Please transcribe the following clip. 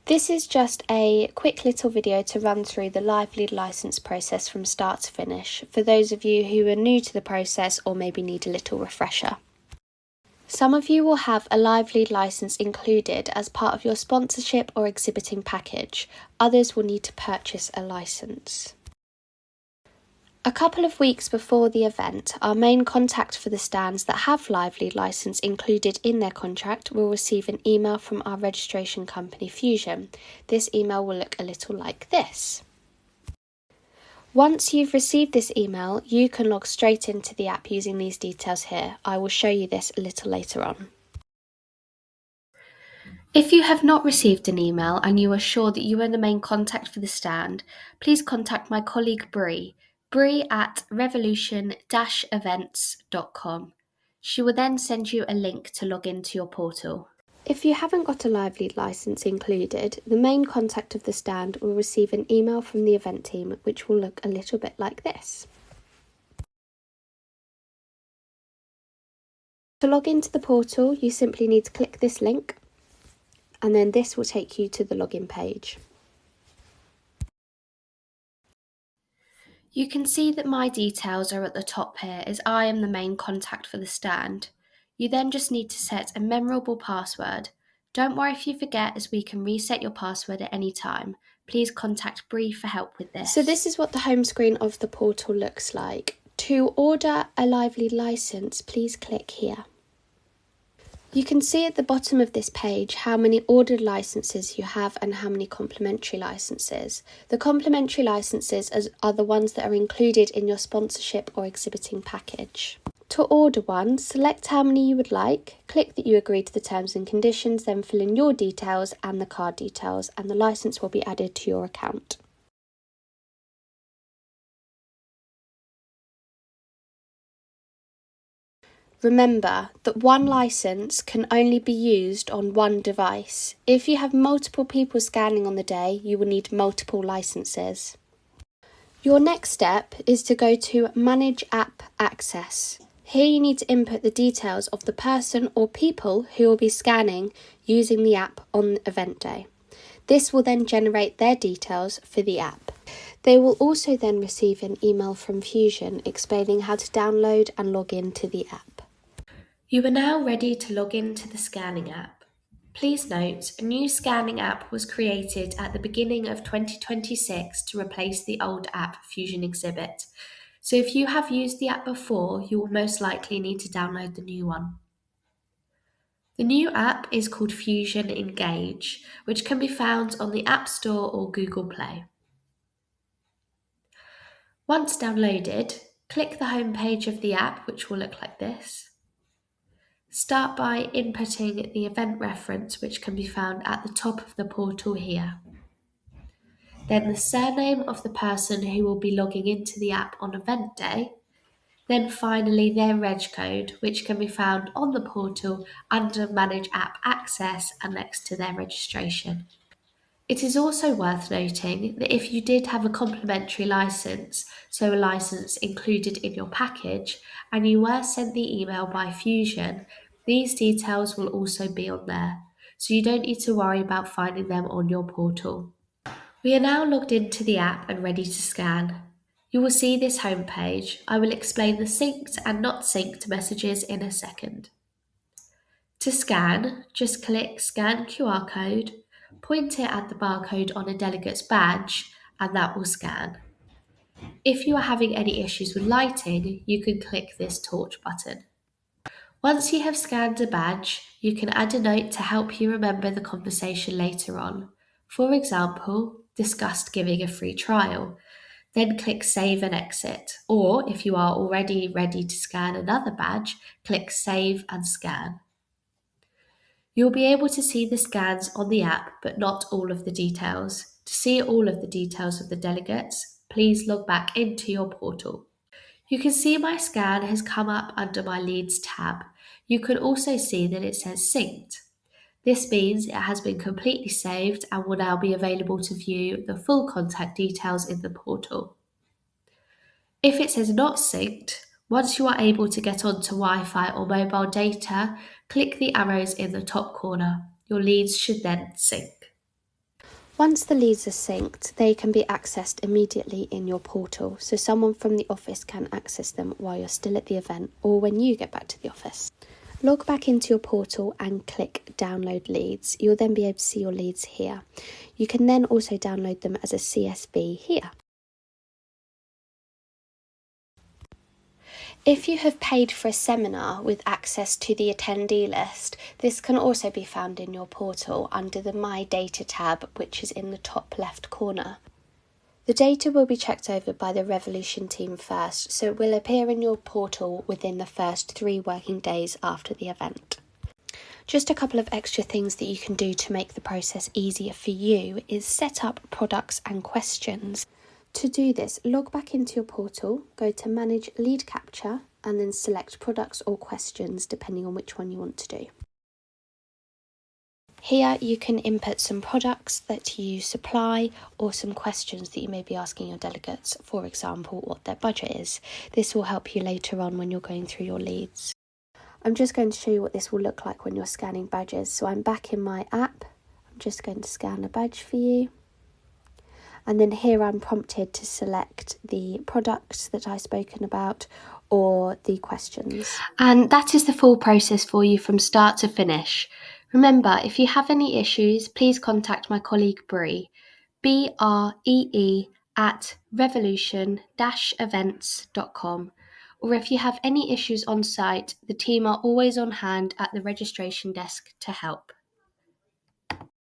This is just a quick little video to run through the Live Lead licence process from start to finish for those of you who are new to the process or maybe need a little refresher. Some of you will have a Live Lead licence included as part of your sponsorship or exhibiting package. Others will need to purchase a licence. A couple of weeks before the event, our main contact for the stands that have Live Lead licence included in their contract will receive an email from our registration company Fusion. This email will look a little like this. Once you've received this email, you can log straight into the app using these details here. I will show you this a little later on. If you have not received an email and you are sure that you are the main contact for the stand, please contact my colleague Bree at revolution-events.com. She will then send you a link to log into your portal. If you haven't got a Live Lead licence included, the main contact of the stand will receive an email from the event team which will look a little bit like this. To log into the portal, you simply need to click this link, and then this will take you to the login page. You can see that my details are at the top here as I am the main contact for the stand. You then just need to set a memorable password. Don't worry if you forget, as we can reset your password at any time. Please contact Bree for help with this. So this is what the home screen of the portal looks like. To order a Live Lead licence, please click here. You can see at the bottom of this page how many ordered licences you have and how many complimentary licences. The complimentary licences are the ones that are included in your sponsorship or exhibiting package. To order one, select how many you would like, click that you agree to the terms and conditions, then fill in your details and the card details, and the licence will be added to your account. Remember that one licence can only be used on one device. If you have multiple people scanning on the day, you will need multiple licences. Your next step is to go to Manage App Access. Here you need to input the details of the person or people who will be scanning using the app on event day. This will then generate their details for the app. They will also then receive an email from Fusion explaining how to download and log into the app. You are now ready to log into the scanning app. Please note, a new scanning app was created at the beginning of 2026 to replace the old app Fusion Exhibit. So if you have used the app before, you will most likely need to download the new one. The new app is called Fusion Engage, which can be found on the App Store or Google Play. Once downloaded, click the home page of the app, which will look like this. Start by inputting the event reference, which can be found at the top of the portal here. Then the surname of the person who will be logging into the app on event day. Then finally their reg code, which can be found on the portal under Manage App Access and next to their registration. It is also worth noting that if you did have a complimentary licence, so a licence included in your package, and you were sent the email by Fusion, these details will also be on there, so you don't need to worry about finding them on your portal. We are now logged into the app and ready to scan. You will see this homepage. I will explain the synced and not synced messages in a second. To scan, just click Scan QR Code, point it at the barcode on a delegate's badge, and that will scan. If you are having any issues with lighting, you can click this torch button. Once you have scanned a badge, you can add a note to help you remember the conversation later on. For example, discussed giving a free trial. Then click Save and Exit, or if you are already ready to scan another badge, click Save and Scan. You'll be able to see the scans on the app, but not all of the details. To see all of the details of the delegates, please log back into your portal. You can see my scan has come up under my Leads tab. You can also see that it says Synced. This means it has been completely saved and will now be available to view the full contact details in the portal. If it says Not Synced, once you are able to get onto Wi-Fi or mobile data, click the arrows in the top corner. Your leads should then sync. Once the leads are synced, they can be accessed immediately in your portal, so someone from the office can access them while you're still at the event or when you get back to the office. Log back into your portal and click Download Leads. You'll then be able to see your leads here. You can then also download them as a CSV here. If you have paid for a seminar with access to the attendee list, this can also be found in your portal under the My Data tab, which is in the top left corner. The data will be checked over by the Revolution team first, so it will appear in your portal within the first 3 working days after the event. Just a couple of extra things that you can do to make the process easier for you is set up products and questions. To do this, log back into your portal, go to Manage Lead Capture, and then select Products or Questions depending on which one you want to do. Here you can input some products that you supply or some questions that you may be asking your delegates, for example, what their budget is. This will help you later on when you're going through your leads. I'm just going to show you what this will look like when you're scanning badges. So I'm back in my app. I'm just going to scan a badge for you. And then here I'm prompted to select the products that I've spoken about or the questions. And that is the full process for you from start to finish. Remember, if you have any issues, please contact my colleague Bree, BREE at revolution-events.com. Or if you have any issues on site, the team are always on hand at the registration desk to help.